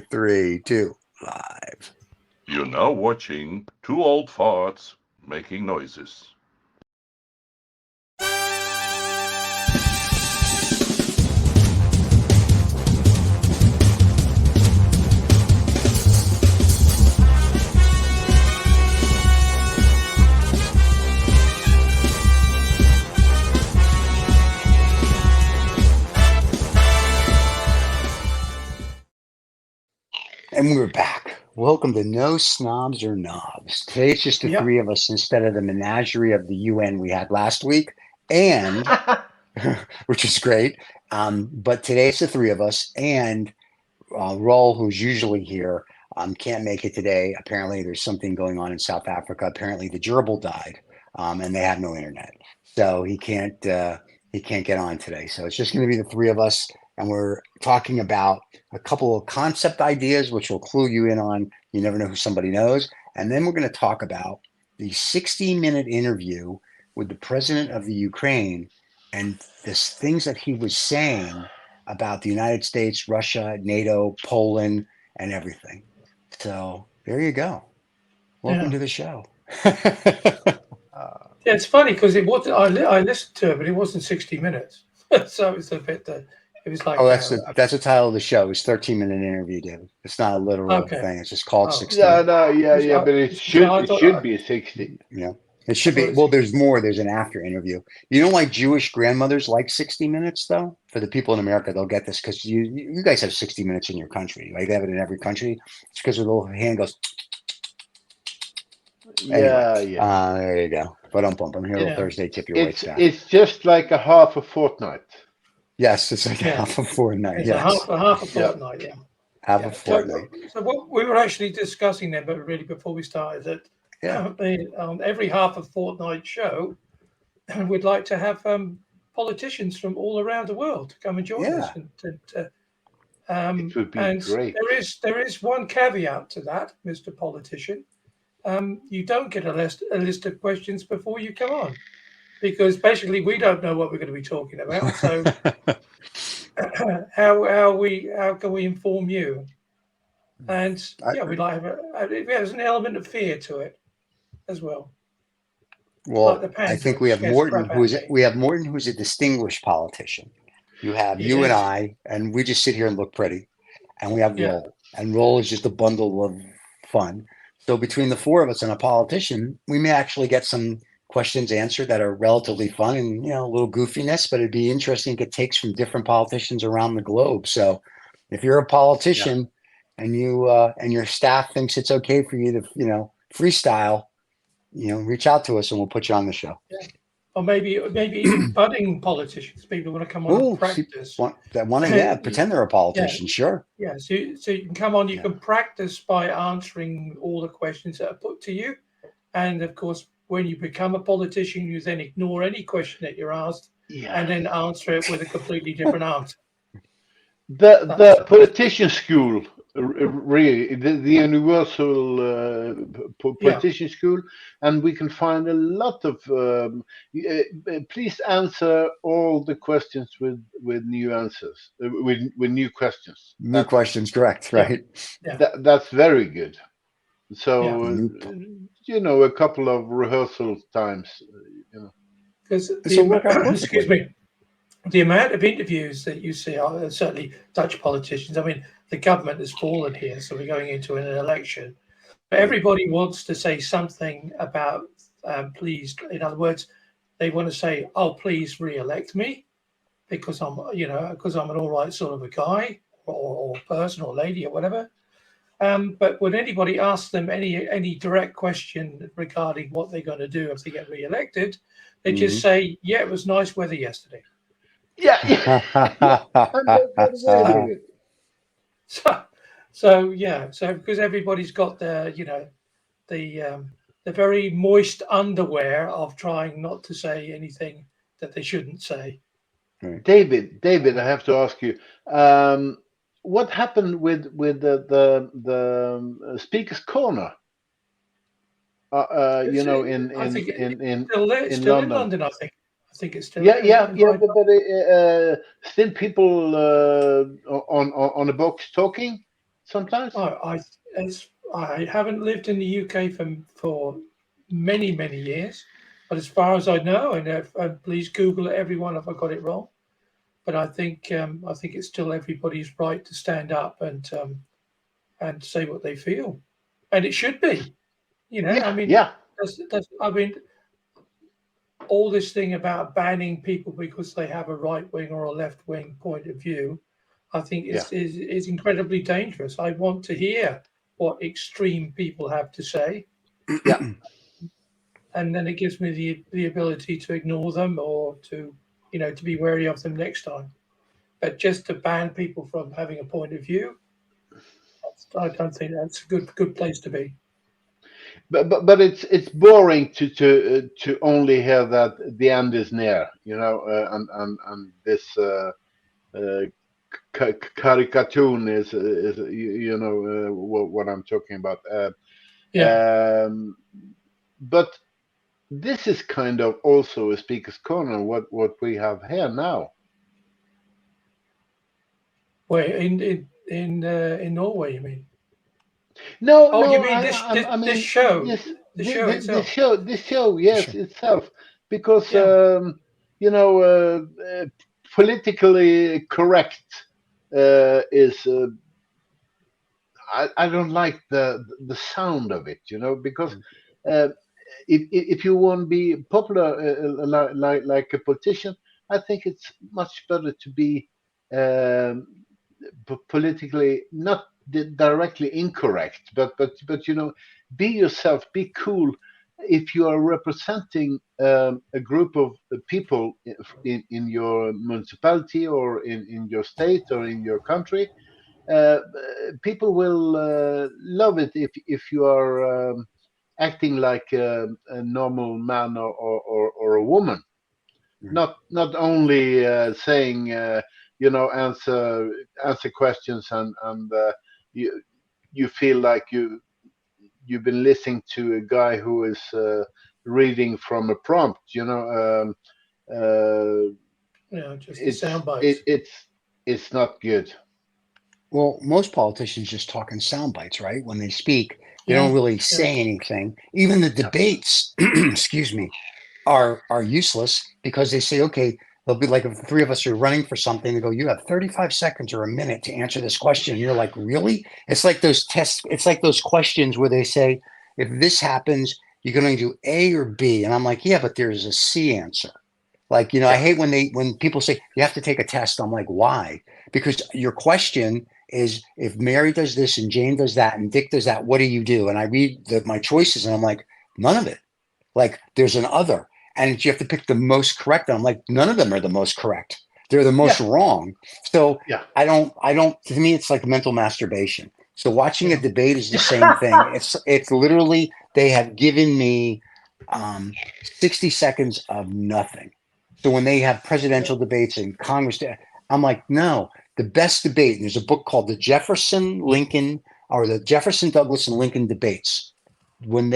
3, 2, live. You're now watching two old farts making noises. And we're back. Welcome to No Snobs or Knobs. Today it's just the three of us instead of the menagerie of the UN we had last week, and which is great. But today it's the three of us, and Raul, who's usually here, can't make it today. Apparently, there's something going on in South Africa. Apparently, the gerbil died, and they have no internet, so he can't get on today. So it's just going to be the three of us. And we're talking about a couple of concept ideas, which will clue you in on you never know who somebody knows. And then we're going to talk about the 60-minute interview with the president of the Ukraine and the things that he was saying about the United States, Russia, NATO, Poland, and everything. So there you go. Welcome to the show. It's funny because it was I listened to it, but it wasn't 60 minutes. So it's a bit it was like that's the title of the show. It's 13-minute interview, David. It's not a literal thing. It's just called 60. But it should be 60. Yeah, it should be. Well, there's more. There's an after interview. You know, like Jewish grandmothers like 60 minutes, though. For the people in America, they'll get this because you guys have 60 minutes in your country. Right? They have it in every country. It's because the little hand goes. Anyway, there you go. But I'm here on Thursday. Tip your weight staff. It's just like a half a fortnight. Yes, it's like half a fortnight. It's yes. half a fortnight, Half a fortnight. So what we were actually discussing then, but really before we started, that every half a fortnight show, we'd like to have politicians from all around the world to come and join us. It would be great. There is one caveat to that, Mr. Politician. You don't get a list of questions before you come on. Because basically we don't know what we're going to be talking about. So how can we inform you? And we'd like to have there's an element of fear to it as well. Well, like I think we have Morton, who's a distinguished politician. You have you and I, and we just sit here and look pretty. And we have Roll, and Roll is just a bundle of fun. So between the four of us and a politician, we may actually get some questions answered that are relatively fun and a little goofiness, but it'd be interesting to get takes from different politicians around the globe. So if you're a politician and you and your staff thinks it's okay for you to freestyle, reach out to us and we'll put you on the show. Or maybe even budding politicians, people want to come on and practice. Pretend they're a politician, sure. Yeah, so you can come on, you can practice by answering all the questions that are put to you. And of course, when you become a politician, you then ignore any question that you're asked and then answer it with a completely different answer. The politician school, really, the universal politician school, and we can find a lot of. Please answer all the questions with new answers, with new questions. New questions, correct? Right. Yeah. That's very good. So. A couple of rehearsal times, Because excuse me, the amount of interviews that you see are certainly Dutch politicians. I mean, the government has fallen here, so we're going into an election. But everybody wants to say something about please. In other words, they want to say, "Oh, please re-elect me," because I'm an all right sort of a guy or person or lady or whatever. But when anybody asks them any direct question regarding what they're going to do if they get re-elected, they just say, "Yeah, it was nice weather yesterday." Yeah. So because everybody's got the very moist underwear of trying not to say anything that they shouldn't say. David, I have to ask you. What happened with the speaker's corner? In London, I think. I think it's still. But still people on a box talking. sometimes. I haven't lived in the UK for many, many years, but as far as I know, and please Google it, everyone, if I got it wrong. But I think it's still everybody's right to stand up and say what they feel, and it should be. I mean, all this thing about banning people because they have a right wing or a left wing point of view, I think is incredibly dangerous. I want to hear what extreme people have to say. Yeah. And then it gives me the ability to ignore them or to be wary of them next time. But just to ban people from having a point of view, I don't think that's a good place to be. But it's boring to only hear that the end is near, and this caricature is what I'm talking about. But this is kind of also a speaker's corner. What we have here now. Wait, in Norway, you mean? No, oh, no. You mean this show? This show, yes, Sure. itself, because politically correct is. I don't like the sound of it, because if you want to be popular like a politician, I think it's much better to be politically not directly incorrect, but be yourself, be cool. If you are representing a group of people in your municipality or in your state or in your country, people will love it if you are acting like a normal man or a woman, not only saying answer questions and you feel like you've been listening to a guy who is reading from a prompt, just the sound bites. It's not good. Well, most politicians just talk in sound bites, right? When they speak, they don't really say anything. Even the debates, excuse me, are useless because they say, okay, they'll be like if the three of us are running for something, they go, you have 35 seconds or a minute to answer this question. And you're like, really? It's like those tests. It's like those questions where they say, if this happens, you're going to do A or B. And I'm like, yeah, but there's a C answer. Like, I hate when people say you have to take a test. I'm like, why? Because your question is if Mary does this and Jane does that and Dick does that, what do you do? And I read my choices and I'm like, none of it. Like there's an other. And you have to pick the most correct. And I'm like, none of them are the most correct. They're the most wrong. So I don't, to me, it's like mental masturbation. So watching a debate is the same thing. It's literally, they have given me 60 seconds of nothing. So when they have presidential debates in Congress, I'm like, no, the best debate. And there's a book called the Jefferson, Douglas and Lincoln debates. When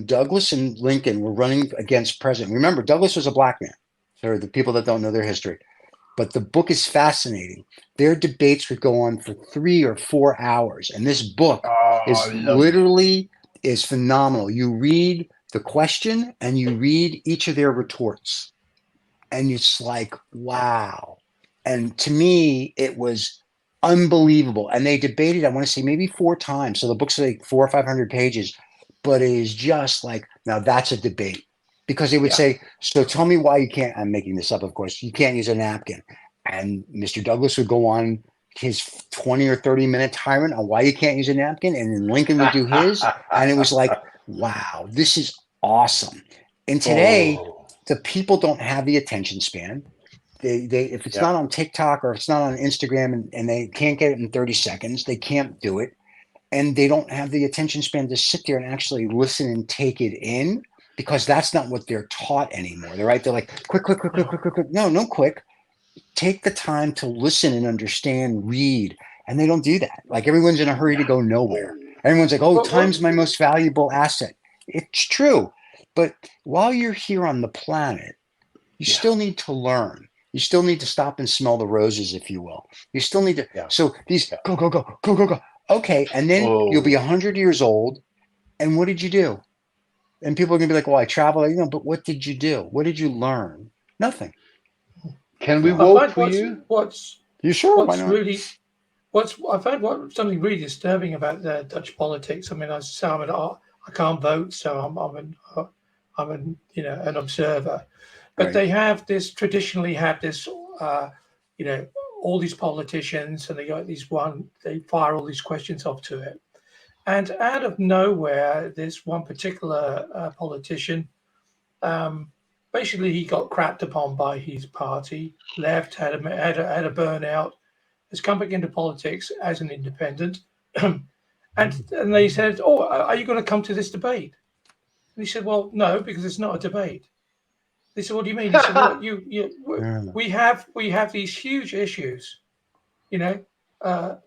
Douglas and Lincoln were running against president, remember Douglas was a black man. For the people that don't know their history, but the book is fascinating. Their debates would go on for 3 or 4 hours, and this book is phenomenal. You read the question and you read each of their retorts, and it's like, wow. And to me, it was unbelievable. And they debated, I want to say maybe 4 times. So the book's like 400 or 500 pages, but it is just like, now that's a debate. Because they would say, so tell me why you can't, I'm making this up, of course, you can't use a napkin. And Mr. Douglas would go on his 20 or 30-minute tirade on why you can't use a napkin. And then Lincoln would do his. And it was like, wow, this is awesome. And today, the people don't have the attention span. They if it's not on TikTok or if it's not on Instagram and they can't get it in 30 seconds, they can't do it. And they don't have the attention span to sit there and actually listen and take it in. Because that's not what they're taught anymore. They're like, quick. No, quick. Take the time to listen and understand, read. And they don't do that. Like everyone's in a hurry to go nowhere. Everyone's like, time's my most valuable asset. It's true. But while you're here on the planet, you still need to learn. You still need to stop and smell the roses, if you will. You still need to. Yeah. So these go, go, go, go, go, go. Okay, and then you'll be 100 years old, and what did you do? And people are gonna be like, "Well, I traveled." You know, but what did you do? What did you learn? Nothing. Can we I vote find for you? You sure? Why what's not? really I found something really disturbing about the Dutch politics. I mean, I can't vote, so I'm an an observer, but Right. they have this traditionally have this you know all these politicians, and they got they fire all these questions off to it, and out of nowhere, this one particular politician, basically he got crapped upon by his party, left, had a burnout, has come back into politics as an independent. And they said, "Oh, are you going to come to this debate?" And he said, "Well, no, because it's not a debate." They said, "What do you mean?" He said, "Well, we have these huge issues, you know,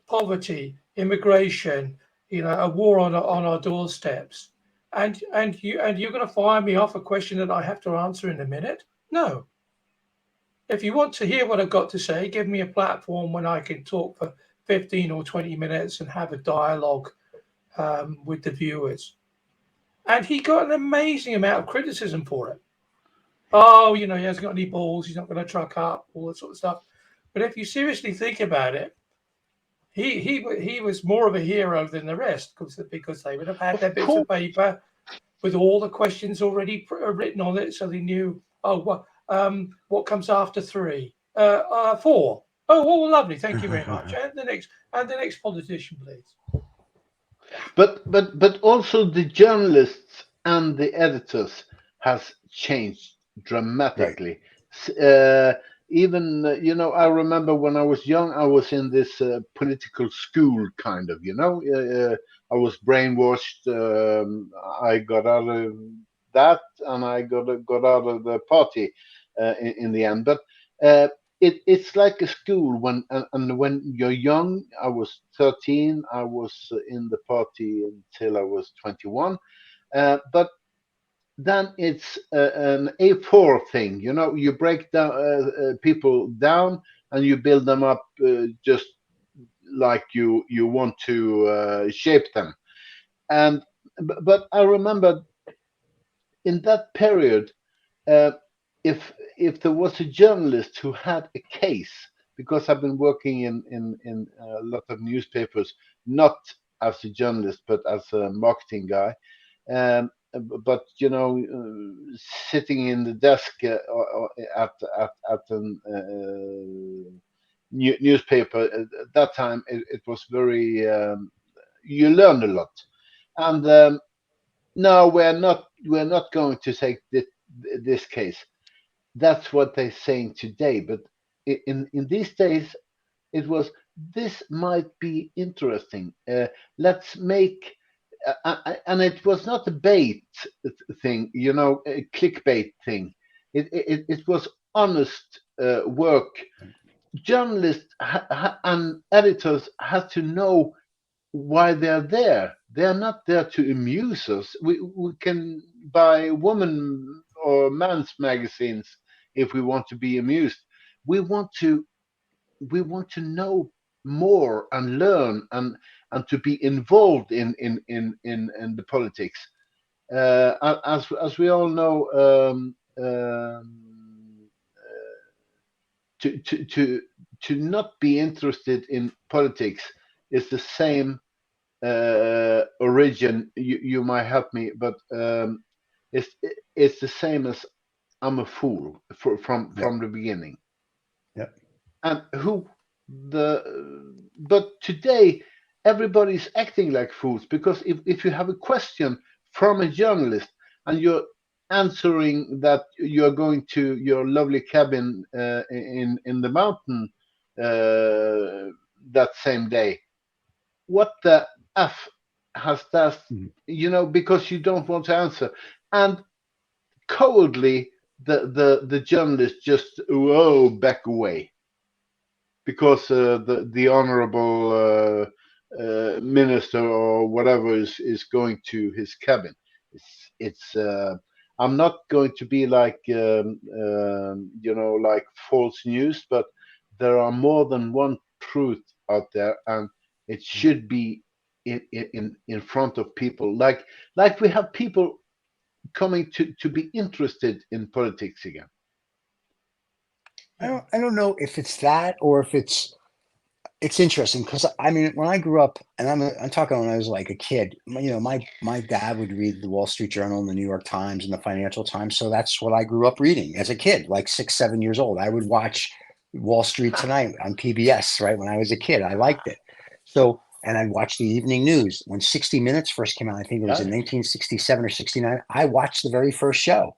poverty, immigration, a war on our doorsteps, and you're going to fire me off a question that I have to answer in a minute? No. If you want to hear what I've got to say, give me a platform when I can talk for 15 or 20 minutes and have a dialogue with the viewers." And he got an amazing amount of criticism for it. Oh, he hasn't got any balls. He's not going to truck up, all that sort of stuff. But if you seriously think about it, he was more of a hero than the rest because they would have had their bits of paper with all the questions already written on it, so they knew. Oh, what comes after 3? 4. Oh, well, lovely. Thank you very much. And the next politician, please. But also the journalists and the editors has changed dramatically. Right. Even I remember when I was young, I was in this political school kind of. I was brainwashed. I got out of that, and I got out of the party in the end. But it's like a school when you're young. I was 13. I was in the party until I was 21. But then it's an A4 thing. You break down people down and you build them up just like you want to shape them. But I remember in that period, uh, if there was a journalist who had a case, because I've been working in a lot of newspapers, not as a journalist but as a marketing guy, but sitting in the desk at a newspaper at that time, it was very you learn a lot, and no, we're not going to take this case. That's what they're saying today. But in these days, it was, this might be interesting. Let's make, and it was not a bait thing, a clickbait thing. It was honest work. Journalists and editors have to know why they're there. They're not there to amuse us. We can buy woman or man's magazines if we want to be amused. We want to know more and learn and to be involved in the politics. As we all know, to not be interested in politics is the same origin. You might help me, but it's the same as I'm a fool from the beginning. Yep. And but today everybody's acting like fools, because if you have a question from a journalist and you're answering that you're going to your lovely cabin in the mountain that same day, what the F has that, because you don't want to answer. And coldly, the journalist just, back away. Because the honorable minister or whatever is going to his cabin. It's I'm not going to be like like false news, but there are more than one truth out there, and it should be in front of people. Like we have people coming to be interested in politics again. I don't know if it's that or if it's interesting because I mean when I grew up, and I'm talking when I was like a kid, my dad would read the Wall Street Journal and the New York Times and the Financial Times, so that's what I grew up reading as a kid, like 6, 7 years old. I would watch Wall Street Tonight on PBS, right, when I was a kid. I liked it. So, and I'd watch the evening news when 60 Minutes first came out. I think it was in 1967 or 69. I watched the very first show.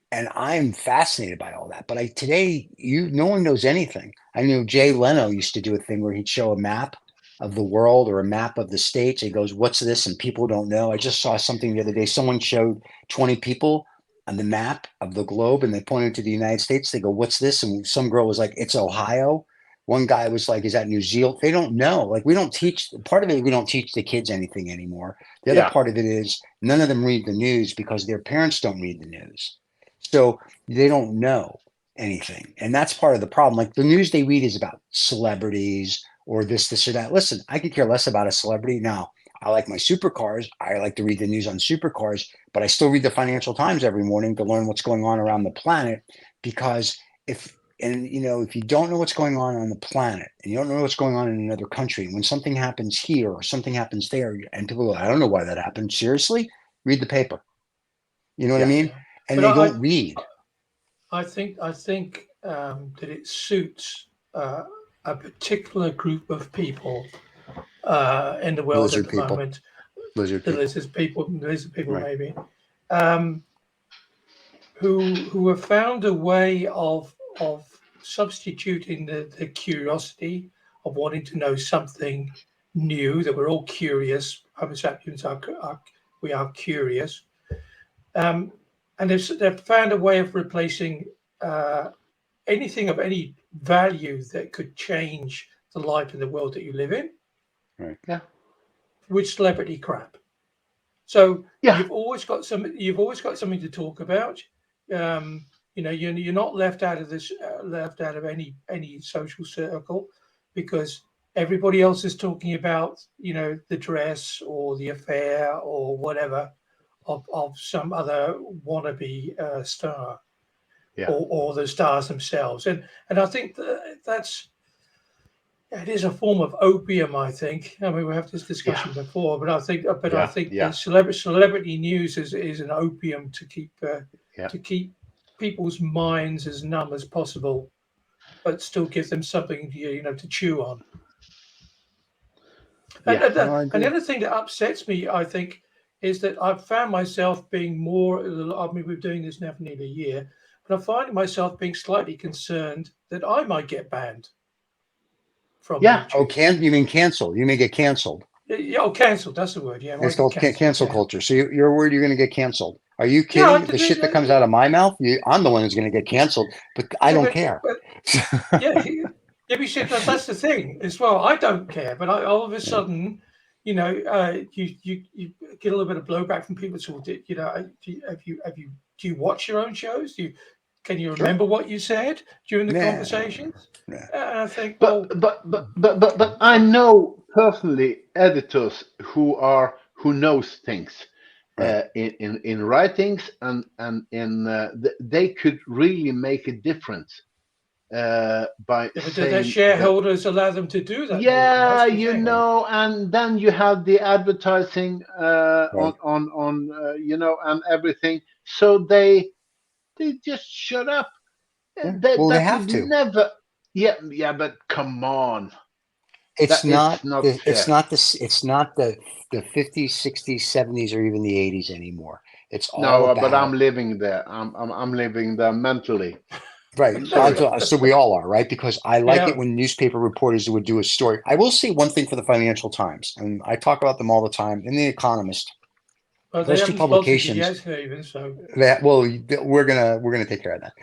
And I'm fascinated by all that. But today, no one knows anything. I knew Jay Leno used to do a thing where he'd show a map of the world or a map of the states. He goes, "What's this?" And people don't know. I just saw something the other day. Someone showed 20 people on the map of the globe, and they pointed to the United States. They go, "What's this?" And some girl was like, "It's Ohio." One guy was like, "Is that New Zealand?" They don't know. Like, we don't teach. Part of it, we don't teach the kids anything anymore. The other part of it is none of them read the news because their parents don't read the news. So they don't know anything. And that's part of the problem. Like the news they read is about celebrities or this or that. Listen, I could care less about a celebrity. Now, I like my supercars. I like to read the news on supercars, but I still read the Financial Times every morning to learn what's going on around the planet. Because if you don't know what's going on the planet and you don't know what's going on in another country, when something happens here or something happens there, and people go, "I don't know why that happened." Seriously, read the paper. You know what I mean? And they don't read. I think that it suits a particular group of people in the world Lizard at the people. moment. Lizard people, right. Maybe, who have found a way of substituting the curiosity of wanting to know something new. That we're all curious. Homo sapiens we are curious. And they've found a way of replacing anything of any value that could change the life in the world that you live in, right? Yeah. With celebrity crap. So you've always got something to talk about. You're not left out of this, left out of any social circle, because everybody else is talking about the dress or the affair or whatever of some other wannabe star, or the stars themselves, and I think it is a form of opium. I think. I mean, we have this discussion before, but I think the celebrity news is an opium to keep people's minds as numb as possible, but still give them something to chew on. And the other thing that upsets me, I think, is that I've found myself being more. I mean, we're doing this now for nearly a year, but I'm finding myself being slightly concerned that I might get banned from YouTube. Oh, you mean canceled? You may get canceled. Oh, canceled. That's the word. Yeah, it's called cancel culture. So you're worried you're going to get canceled? Are you kidding? Yeah, the shit that comes out of my mouth, I'm the one who's going to get canceled, but I don't care. That's the thing as well. I don't care, but all of a sudden, you get a little bit of blowback from people. So, do you watch your own shows? Can you remember what you said during the conversations? And I think, but I know personally editors who knows things in writings and in they could really make a difference by do their shareholders allow them to do that? And then you have the advertising on and everything, so they just shut up. They have to. Never. But come on. It's not the 50s, 60s, 70s, or even the 80s anymore. It's all about. But I'm living there. I'm living there mentally. Right. So we all are, right? Because I like it when newspaper reporters would do a story. I will say one thing for the Financial Times, and I talk about them all the time, and The Economist. Well, those two publications. We're gonna take care of that.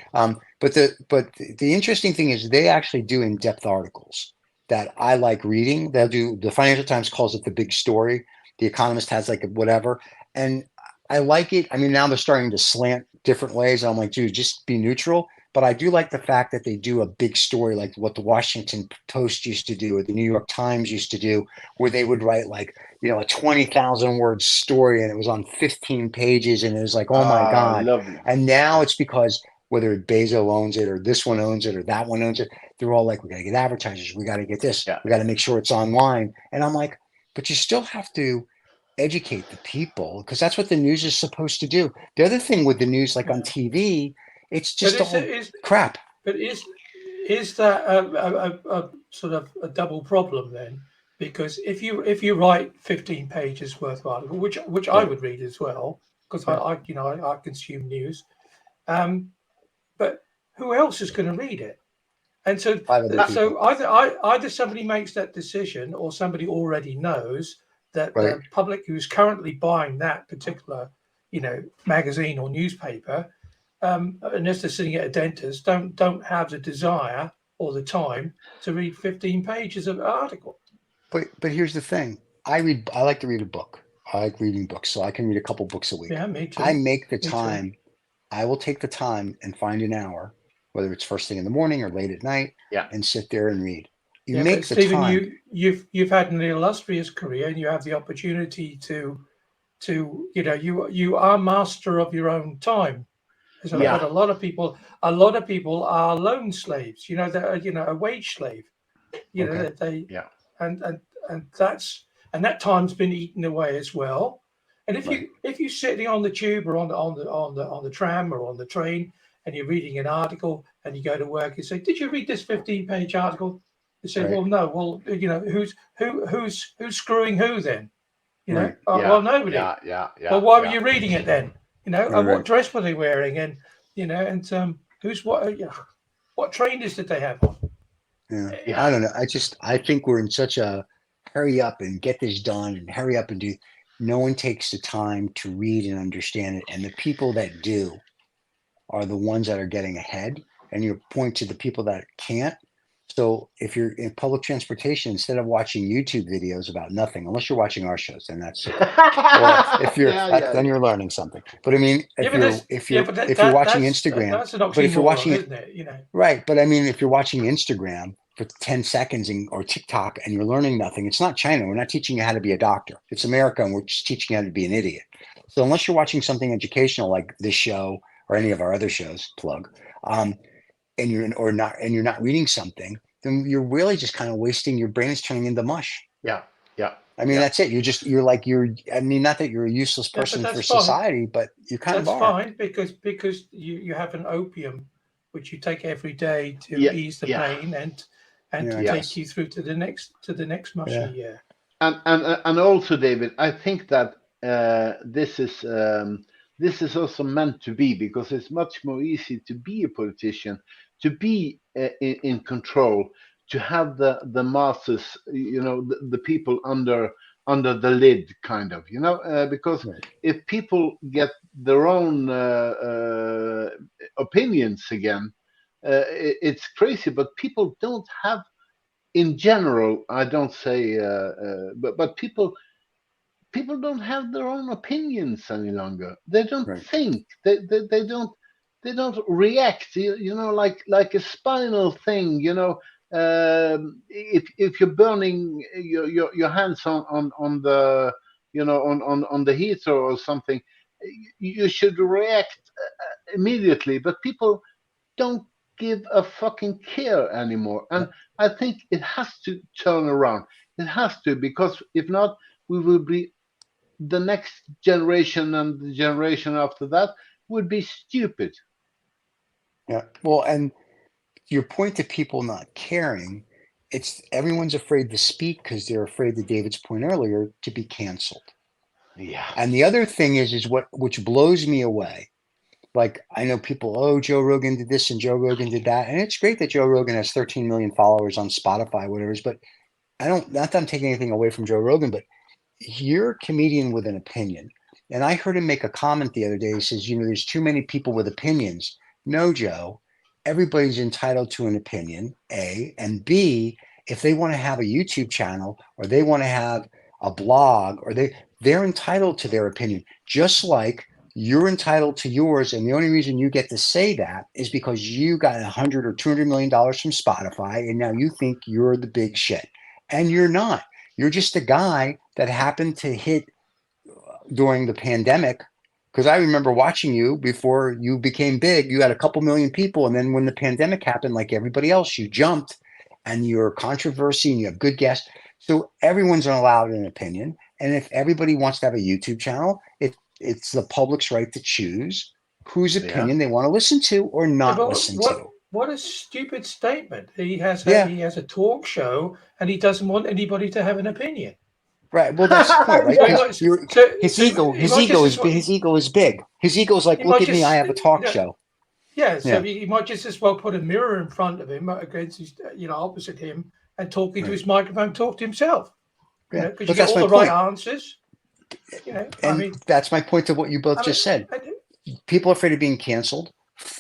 But the interesting thing is they actually do in-depth articles that I like reading. They'll do. The Financial Times calls it the big story. The Economist has like whatever, and I like it. I mean, now they're starting to slant different ways. I'm like, dude, just be neutral. But I do like the fact that they do a big story like what the Washington Post used to do or the New York Times used to do, where they would write like, a 20,000 word story and it was on 15 pages and it was like, oh my God. Lovely. And now it's because whether Bezos owns it or this one owns it or that one owns it, they're all like, we got to get advertisers. We got to get this. Yeah. We got to make sure it's online. And I'm like, but you still have to educate the people because that's what the news is supposed to do. The other thing with the news, like on TV, it's just crap. But is that a sort of a double problem then? Because if you write 15 pages worth of article, which I would read as well, because I consume news, but who else is going to read it? And so either somebody makes that decision or somebody already knows that the public who's currently buying that particular, magazine or newspaper, unless they're sitting at a dentist, don't have the desire or the time to read 15 pages of an article. But here's the thing: I like to read a book. I like reading books, so I can read a couple books a week. Yeah, me too. I make the time. Too. I will take the time and find an hour, whether it's first thing in the morning or late at night, and sit there and read. You make the Stephen, time. You've had an illustrious career, and you have the opportunity to you are master of your own time. But a lot of people are loan slaves. They're a wage slave. And that time's been eaten away as well. And if you're sitting on the tube or on the tram or on the train and you're reading an article and you go to work, you say, "Did you read this 15-page article?" You say, "Well, no." Well, who's screwing who then? Well, nobody. Well, why were you reading it then? And what dress were they wearing? And who's what trainers did they have on? I don't know. I think we're in such a hurry up and get this done and hurry up and do. No one takes the time to read and understand it, and the people that do are the ones that are getting ahead. And you point to the people that can't. So if you're in public transportation, instead of watching YouTube videos about nothing, unless you're watching our shows, then that's it. Or if you're then you're learning something. But I mean, if you're watching Instagram, that's an oxymoron, isn't it? Right. But I mean, if you're watching Instagram for 10 seconds or TikTok and you're learning nothing, it's not China. We're not teaching you how to be a doctor. It's America, and we're just teaching you how to be an idiot. So unless you're watching something educational like this show or any of our other shows, and you're not reading something, then you're really just kind of wasting. Your brain is turning into mush. Yeah. I mean, that's it. I mean, not that you're a useless person for society, but you kind of are. That's fine because you have an opium which you take every day to ease the pain and to take you through to the next mushy year. And also, David, I think that this is also meant to be, because it's much more easy to be a politician, to be in control, to have the masses, the people under the lid, kind of, because if people get their own opinions again, it's crazy. But people don't have, in general, I don't say, but people don't have their own opinions any longer. They don't think. They don't react. Like a spinal thing. If you're burning your hands on the on the heater or something, you should react immediately. But people don't give a fucking care anymore, and I think it has to turn around. It has to, because if not, we will be, the next generation and the generation after that would be stupid. Yeah. Well, and your point to people not caring, everyone's afraid to speak because they're afraid, to David's point earlier, to be canceled. Yeah. And the other thing is which blows me away. Like, I know people, Joe Rogan did this and Joe Rogan did that. And it's great that Joe Rogan has 13 million followers on Spotify, whatever it is, but not that I'm taking anything away from Joe Rogan, but you're a comedian with an opinion. And I heard him make a comment the other day. He says, there's too many people with opinions. No, Joe, everybody's entitled to an opinion, A, and B, if they want to have a YouTube channel or they want to have a blog or they're entitled to their opinion, just like you're entitled to yours. And the only reason you get to say that is because you got $100 or $200 million from Spotify, and now you think you're the big shit. And you're not. You're just a guy that happened to hit during the pandemic. Because I remember watching you before you became big. You had a couple million people, and then when the pandemic happened, like everybody else, you jumped, and you're controversy, and you have good guests. So everyone's allowed an opinion, and if everybody wants to have a YouTube channel, it's the public's right to choose whose opinion they want to listen to or not listen to. What a stupid statement! He has a talk show, and he doesn't want anybody to have an opinion. Right. Well, that's the point, right? His ego is big. His ego is like, look at me, I have a talk show. Yeah. So he might just as well put a mirror in front of him against his, opposite him, and talking to his microphone, talk to himself. Yeah, because you get all the right answers. And that's my point to what you both just said. People are afraid of being canceled.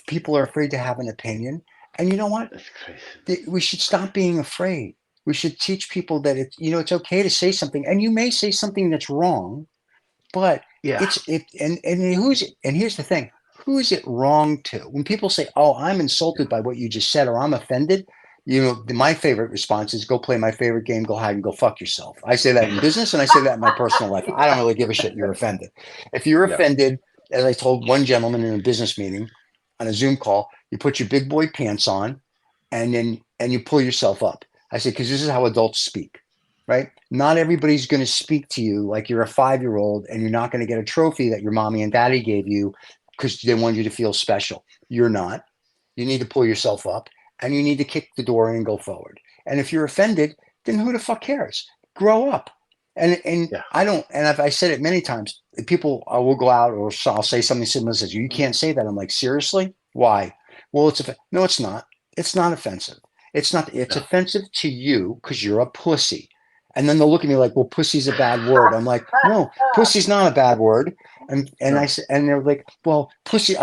People are afraid to have an opinion. And you know what? That's crazy. We should stop being afraid. We should teach people that it's okay to say something, and you may say something that's wrong, but here's the thing: who is it wrong to? When people say, "Oh, I'm insulted by what you just said," or "I'm offended," my favorite response is, "Go play my favorite game, go hide and go fuck yourself." I say that in business, and I say that in my personal life. I don't really give a shit. You're offended. If you're offended, as I told one gentleman in a business meeting on a Zoom call, you put your big boy pants on, and you pull yourself up. I said, because this is how adults speak, right? Not everybody's going to speak to you like you're a 5-year-old, and you're not going to get a trophy that your mommy and daddy gave you because they wanted you to feel special. You're not. You need to pull yourself up, and you need to kick the door in and go forward. And if you're offended, then who the fuck cares? Grow up. And I don't, and I said it many times, people will go out, or I'll say something similar, says, you can't say that. I'm like, seriously? Why? Well, no, it's not. It's not offensive. It's not. It's offensive to you because you're a pussy. And then they'll look at me like, well, pussy's a bad word. I'm like, no, pussy's not a bad word. And I said, and they're like, well, pussy,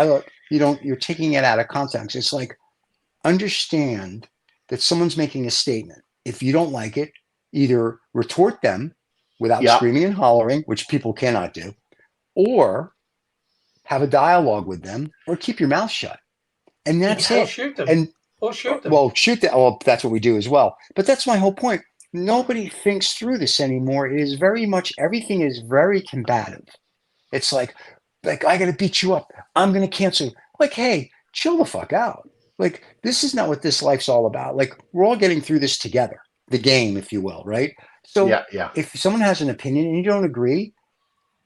you're taking it out of context. It's like, understand that someone's making a statement. If you don't like it, either retort them without screaming and hollering, which people cannot do, or have a dialogue with them, or keep your mouth shut. And that's it. Shoot them. And or shoot them. Well, shoot them. Well, that's what we do as well. But that's my whole point. Nobody thinks through this anymore. It is very much, everything is very combative. It's like I got to beat you up. I'm going to cancel you. Like, hey, chill the fuck out. Like, this is not what this life's all about. Like, we're all getting through this together. The game, if you will, right? So if someone has an opinion and you don't agree,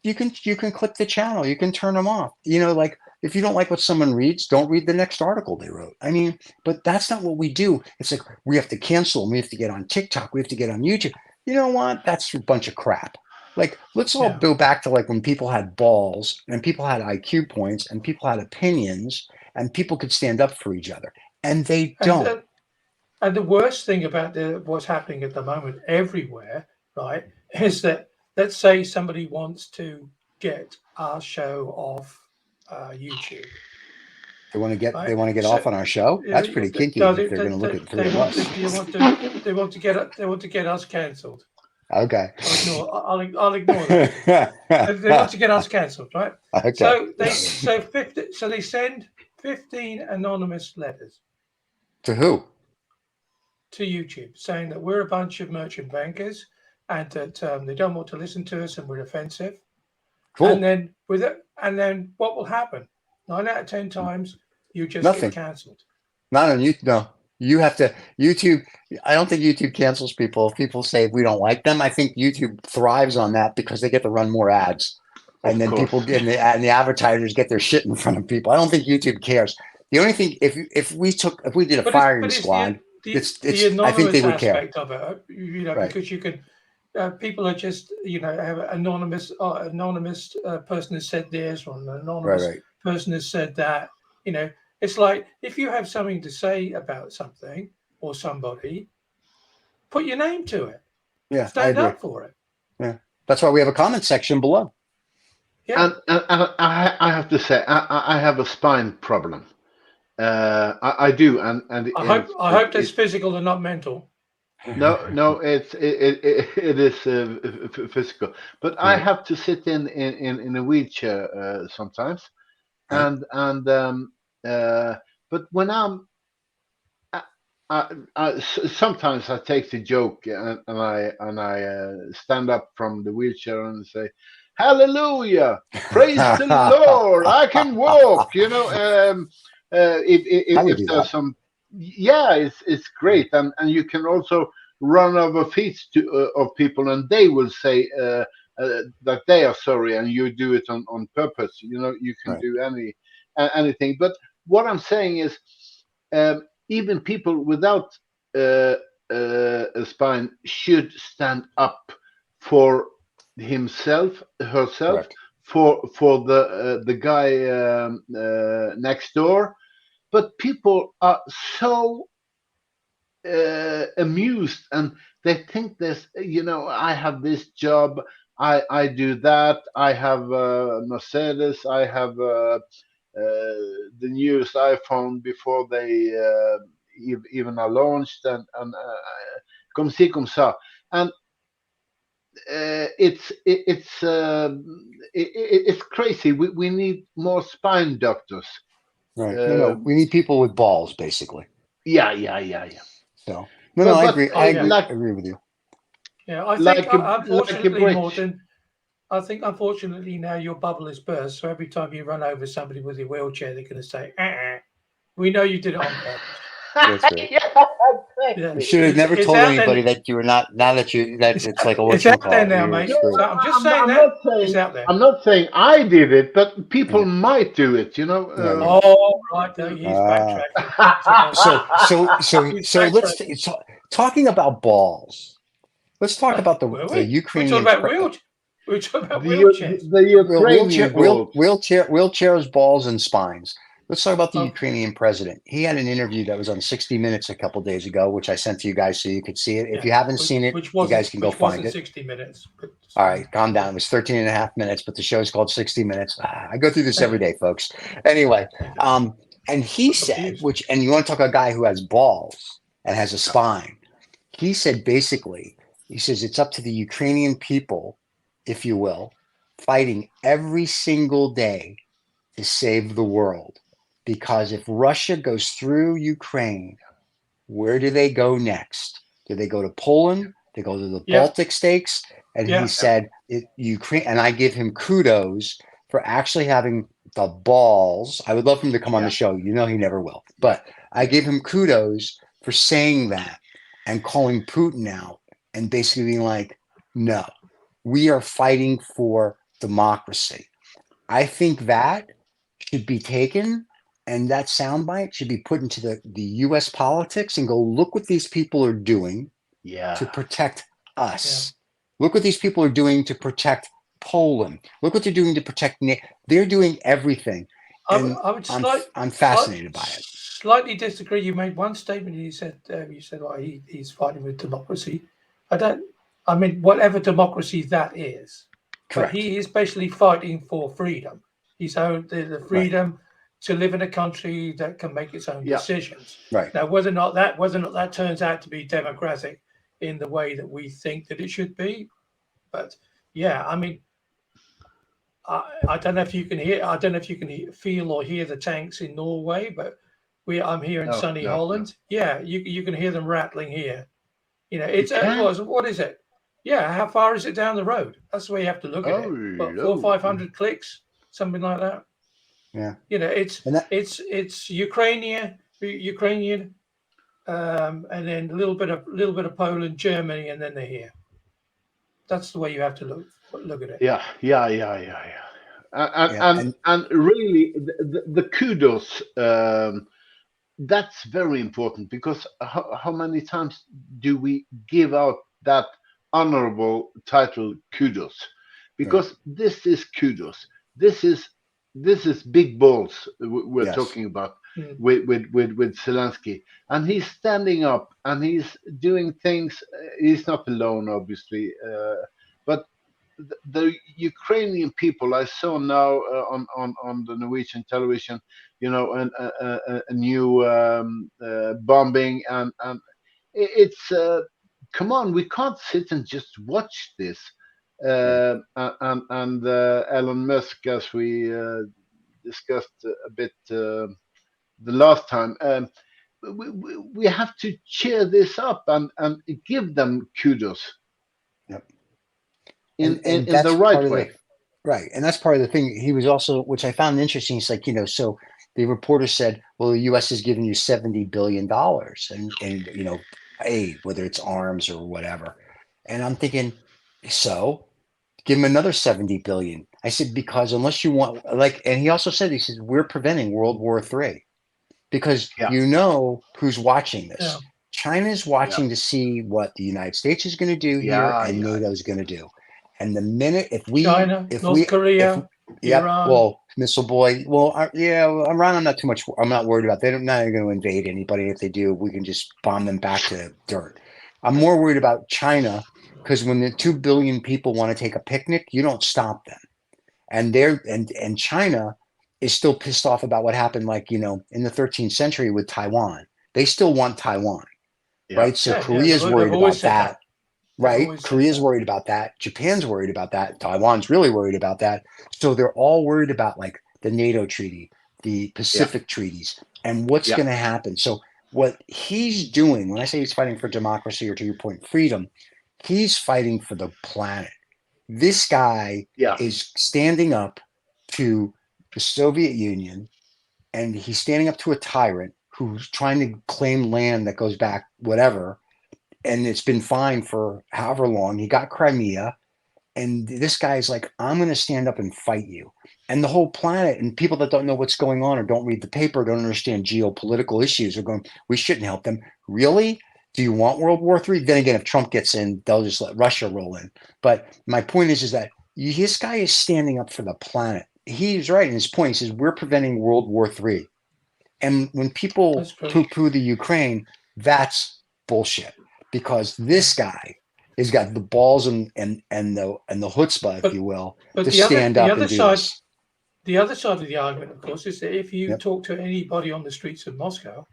you can click the channel. You can turn them off. Like, if you don't like what someone reads, don't read the next article they wrote. I mean, but that's not what we do. It's like, we have to cancel them. We have to get on TikTok. We have to get on YouTube. You know what? That's a bunch of crap. Like, let's all go back to like when people had balls and people had IQ points and people had opinions and people could stand up for each other. And they don't. And the worst thing about what's happening at the moment everywhere, right, is that, let's say somebody wants to get our show off YouTube. They want to get off on our show. That's pretty kinky. If they're going to look at three of us. They want to get us cancelled. Okay. I'll ignore that. They want to get us cancelled, right? Okay. So they send 15 anonymous letters. To who? To YouTube, saying that we're a bunch of merchant bankers and that they don't want to listen to us and we're offensive. Cool. And then what will happen? 9 out of 10 times you just get cancelled. Not on YouTube. No, you have to YouTube. I don't think YouTube cancels people. If people say we don't like them, I think YouTube thrives on that because they get to run more ads, and then people and the advertisers get their shit in front of people. I don't think YouTube cares. The only thing, if we did a firing squad, I think they would care. Of it, because you can. People are just, have an anonymous person has said this, or an anonymous person has said that. It's like, if you have something to say about something or somebody, put your name to it. Yeah, stand up for it. Yeah, that's why we have a comment section below. Yeah, and I have to say, I have a spine problem. I do, and I hope that's physical and not mental. No, it is physical. But I Right. have to sit in a wheelchair sometimes, Right. and but when I, sometimes I take the joke and I stand up from the wheelchair and say, "Hallelujah, praise the Lord, I can walk." I would If do there's that. some, yeah, it's great, and you can also run over feet of people, and they will say that they are sorry, and you do it on purpose. You can Right. do anything. But what I'm saying is. Even people without uh, a spine should stand up for himself, herself, Correct. for the guy next door. But people are so amused, and they think this. I have this job. I do that. I have Mercedes. I have. The newest iPhone before they even are launched, and comme ci comme ça, and it's crazy. We need more spine doctors. Right. No. Uh, We need people with balls, basically. yeah. So no. But I but agree. I Oh yeah, agree. like I agree with you. yeah. I think like a like a unfortunately, bridge. Morton. I think unfortunately now your bubble is burst. So every time you run over somebody with your wheelchair, they're going to say, "We know you did it on purpose." That's right. Yeah, Yeah, You exactly. should have never it's told out there. anybody that you were not. Now that It's, it's like a it's out there whatchamacallit. now, You're mate. No, screwed. So I'm just saying I'm that not it's saying out there. I did it, but people Right. might do it. Right. Oh, right. No, he's Ah. backtracking. So he's So let's backtracking. talking about balls. Let's talk about Were the we? We talking Ukrainian about wheelchairs. We talking about the wheelchairs. the Ukrainian balls. wheelchairs, balls, and spines. Let's talk about the Okay. Ukrainian president. He had an interview that was on 60 Minutes a couple days ago, which I sent to you guys so you could see it. If Yeah. you haven't seen it, you guys can go Which find wasn't it. 60 minutes. But All right, calm down. It was 13 and a half minutes, but the show's called 60 Minutes. I go through this thank every you. day, folks. Anyway, Thank you. and he I'm said, confused. and you want to talk about a guy who has balls and has a spine. He said basically, he says it's up to the Ukrainian people, if you will, fighting every single day to save the world. Because if Russia goes through Ukraine, where do they go next? Do they go to Poland? They go to the Yeah. Baltic states? And he Yeah. said, Ukraine, and I give him kudos for actually having the balls. I would love for him to come on the show. You know, he never will. But I give him kudos for saying that and calling Putin out and basically being like, no, we are fighting for democracy. I think that should be taken and that soundbite should be put into the US politics and go, look what these people are doing Yeah. to protect us. Yeah. Look what these people are doing to protect Poland. Look what they're doing to protect. They're doing everything. And I would I'm fascinated by it. slightly disagree. You made one statement. You said well, he's fighting with democracy. I mean, whatever democracy that is, but Correct. he is basically fighting for freedom. He's owned the freedom to live in a country that can make its own decisions. Right. Now, whether or not that turns out to be democratic in the way that we think that it should be, but yeah, I mean, I don't know if you can hear. I don't know if you can feel or hear the tanks in Norway, but I'm here in sunny Holland. No. Yeah, you can hear them rattling here. You know, it's what is it? Yeah, how far is it down the road? That's the way you have to look at it. But 400 or 500 clicks, something like that. Yeah. You know, it's Ukrainian, and then a little bit of Poland, Germany, and then they're here. That's the way you have to look at it. Yeah. And really, the kudos. That's very important because how many times do we give out that honorable title kudos? Because this is kudos. This is big balls we're talking about with Zelenskyy, and he's standing up and he's doing things. He's not alone, obviously, but the Ukrainian people I saw now on the Norwegian television, a new bombing, and it's come on, we can't sit and just watch this. And Elon Musk, as we discussed a bit the last time, we have to cheer this up and give them kudos. Yep. In that's the right way. Right. And that's part of the thing. He was also, which I found interesting. It's like, so the reporter said, well, the U.S. is giving you $70 billion and aid, whether it's arms or whatever. And I'm thinking, so give him another 70 billion. I said, because unless you want, and he also said, he says, we're preventing World War III because who's watching this. Yeah. China's watching to see what the United States is going to do here and NATO is going to do. And the minute China, North Korea, Iran. Well, missile boy. Well, Iran, I'm not worried about. They're not going to invade anybody. If they do, we can just bomb them back to dirt. I'm more worried about China because when the 2 billion people want to take a picnic, you don't stop them. And China is still pissed off about what happened, in the 13th century with Taiwan. They still want Taiwan, right? So Korea's worried about that. Right. Korea's worried about that. Japan's worried about that. Taiwan's really worried about that. So they're all worried about the NATO treaty, the Pacific treaties, and what's going to happen. So what he's doing, when I say he's fighting for democracy or, to your point, freedom, he's fighting for the planet. This guy is standing up to the Soviet Union, and he's standing up to a tyrant who's trying to claim land that goes back whatever. And it's been fine for however long. He got Crimea, and this guy's like, I'm going to stand up and fight you. And the whole planet and people that don't know what's going on or don't read the paper, don't understand geopolitical issues are going, we shouldn't help them. Really? Do you want World War III? Then again, if Trump gets in, they'll just let Russia roll in. But my point is that this guy is standing up for the planet. He's right in his point. He says, we're preventing World War III. And when people poo-poo the Ukraine, that's bullshit. Because this guy has got the balls and the chutzpah, if you will, to stand up and do this. The other side of the argument, of course, is that if you talk to anybody on the streets of Moscow,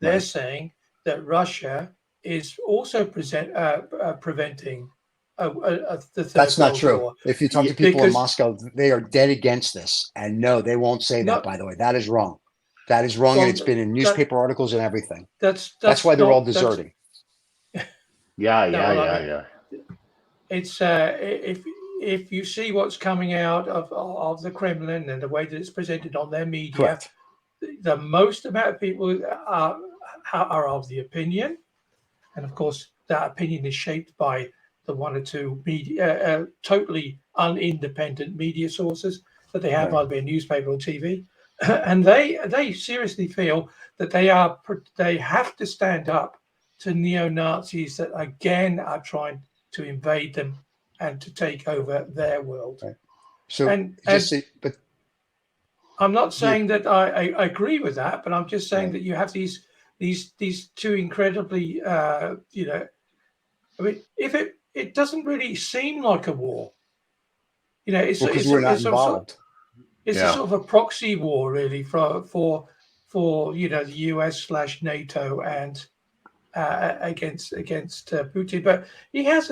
they're saying that Russia is also preventing the Third That's not World true. War. If you talk to people in Moscow, they are dead against this. And no, they won't say that, by the way. That is wrong. That is wrong, and it's been in newspaper articles and everything. That's why they're all deserting. Yeah. It's if you see what's coming out of the Kremlin and the way that it's presented on their media, correct, the most amount of people are of the opinion, and of course that opinion is shaped by the one or two media, totally unindependent media sources that they have, either be a newspaper or TV, and they seriously feel that they have to stand up to neo-Nazis that again are trying to invade them and to take over their world. Right. So, but I'm not saying that I agree with that, but I'm just saying that you have these two incredibly, I mean, if it doesn't really seem like a war, it's because we're not involved. It's a sort of a proxy war, really, for the US/NATO and against Putin. But he had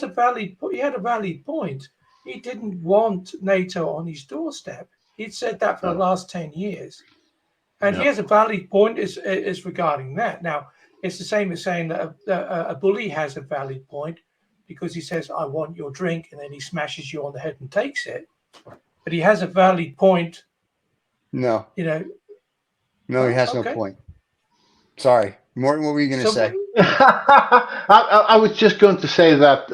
a valid point. He didn't want NATO on his doorstep. He'd said that for the last 10 years, and he has a valid point is regarding that. Now, it's the same as saying that a bully has a valid point because he says, "I want your drink," and then he smashes you on the head and takes it. But he has a valid point. No. No, he has no point. Sorry. Morton, what were you going to say? I was just going to say that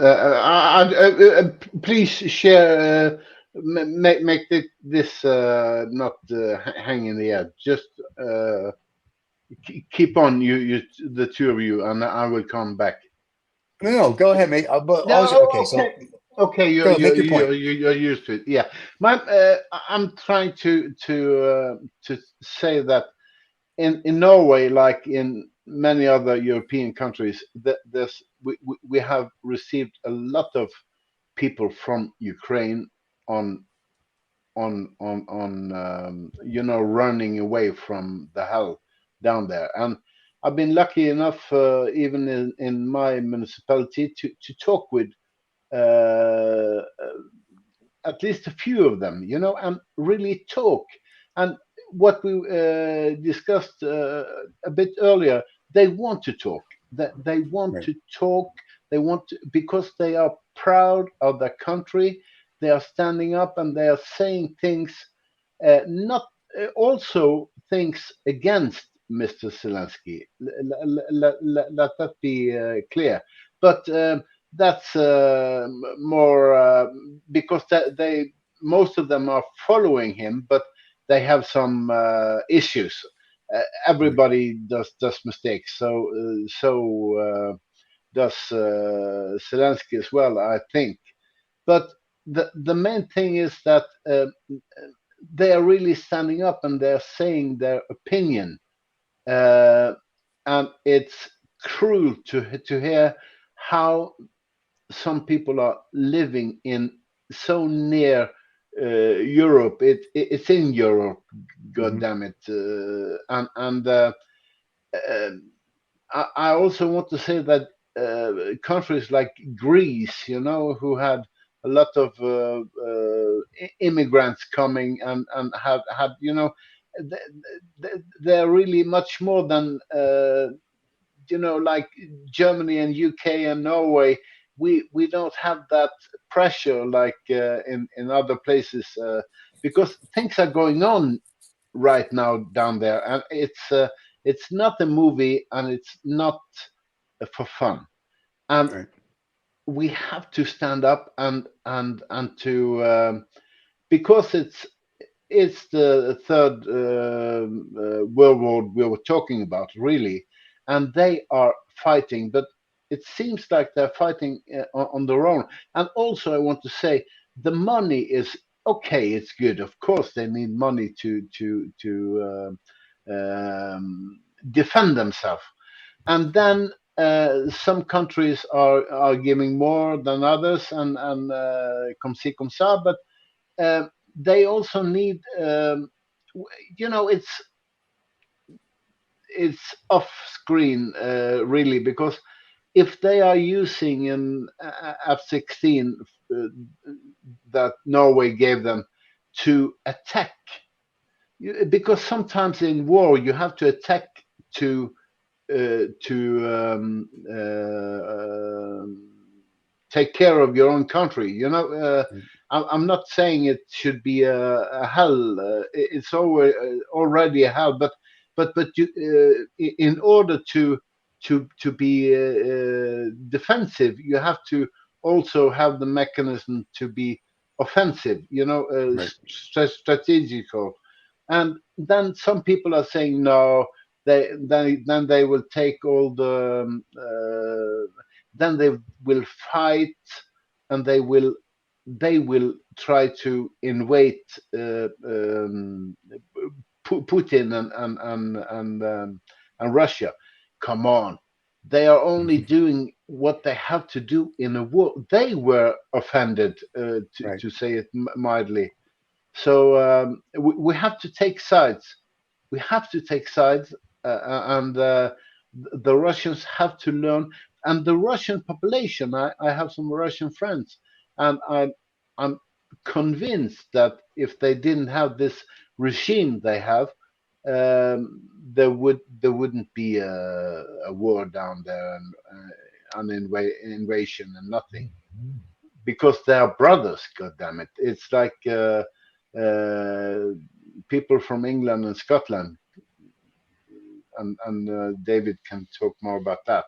please share, make this not hang in the air. Just keep on, you the two of you, and I will come back. No, go ahead, mate. Okay, you're used to it. Yeah, I'm trying to say that in Norway, like in many other European countries, we have received a lot of people from Ukraine on running away from the hell down there, and I've been lucky enough, even in my municipality, to talk with at least a few of them, and really talk. And what we discussed a bit earlier, they want to talk. They want to talk. They want to, because they are proud of their country. They are standing up and they are saying things, not also things against Mr. Zelenskyy. Let that be clear. But that's more because they most of them are following him, but they have some issues. Everybody does mistakes, so does Zelenskyy as well, I think. But the main thing is that they are really standing up and they're saying their opinion, and it's cruel to hear how some people are living in so near Europe. It's in Europe, God damn it, and I also want to say that countries like Greece, who had a lot of immigrants coming and have had, they're really much more than like Germany and UK and Norway. We don't have that pressure like in other places, because things are going on right now down there, and it's not a movie and it's not for fun, and we have to stand up and to because it's the third world war we were talking about, really, and they are fighting, but it seems like they're fighting on their own. And also, I want to say the money is okay. It's good. Of course, they need money to defend themselves. And then some countries are giving more than others, and comme ci comme ça. But they also need, it's off screen, really, because if they are using an F-16 that Norway gave them to attack, because sometimes in war you have to attack to take care of your own country. I'm not saying it should be a hell. It's already a hell, but you, in order to be defensive, you have to also have the mechanism to be offensive. Strategical. And then some people are saying no. Then they will take all the. Then they will fight, and they will try to invade Putin and Russia. Come on, they are only doing what they have to do in a war. They were offended, to say it mildly. So we have to take sides. We have to take sides, and the Russians have to learn. And the Russian population, I have some Russian friends, and I'm convinced that if they didn't have this regime they have, there wouldn't be a war down there, and an invasion and nothing, because they are brothers. God damn it! It's like people from England and Scotland, and David can talk more about that.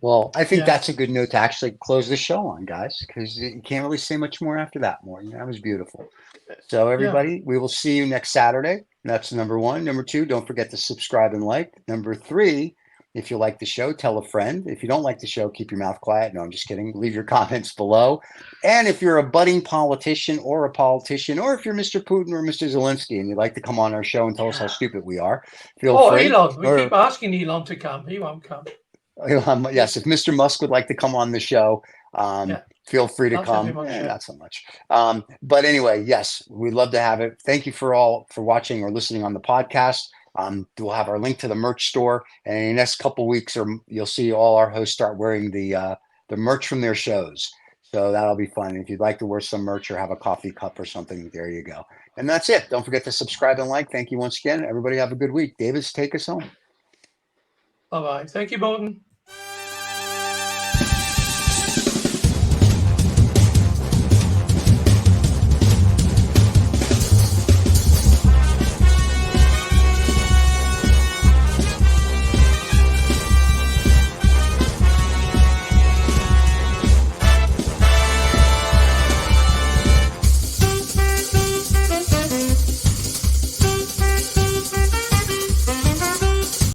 Well, I think that's a good note to actually close the show on, guys, because you can't really say much more after that. That was beautiful. So everybody, we will see you next Saturday. That's number one. Number two, don't forget to subscribe and like. Number three, if you like the show, tell a friend. If you don't like the show, keep your mouth quiet. No, I'm just kidding. Leave your comments below. And if you're a budding politician, or if you're Mr. Putin or Mr. Zelenskyy and you'd like to come on our show and tell us how stupid we are, feel free. Elon. We keep asking Elon to come. He won't come. Yes, if Mr. Musk would like to come on the show, feel free to come. Not so much. But anyway, yes, we'd love to have it. Thank you for watching or listening on the podcast. We'll have our link to the merch store, and in the next couple weeks, you'll see all our hosts start wearing the merch from their shows. So that'll be fun. If you'd like to wear some merch or have a coffee cup or something, there you go. And that's it. Don't forget to subscribe and like. Thank you once again. Everybody have a good week. Davis, take us home. Bye-bye. Thank you, Morton.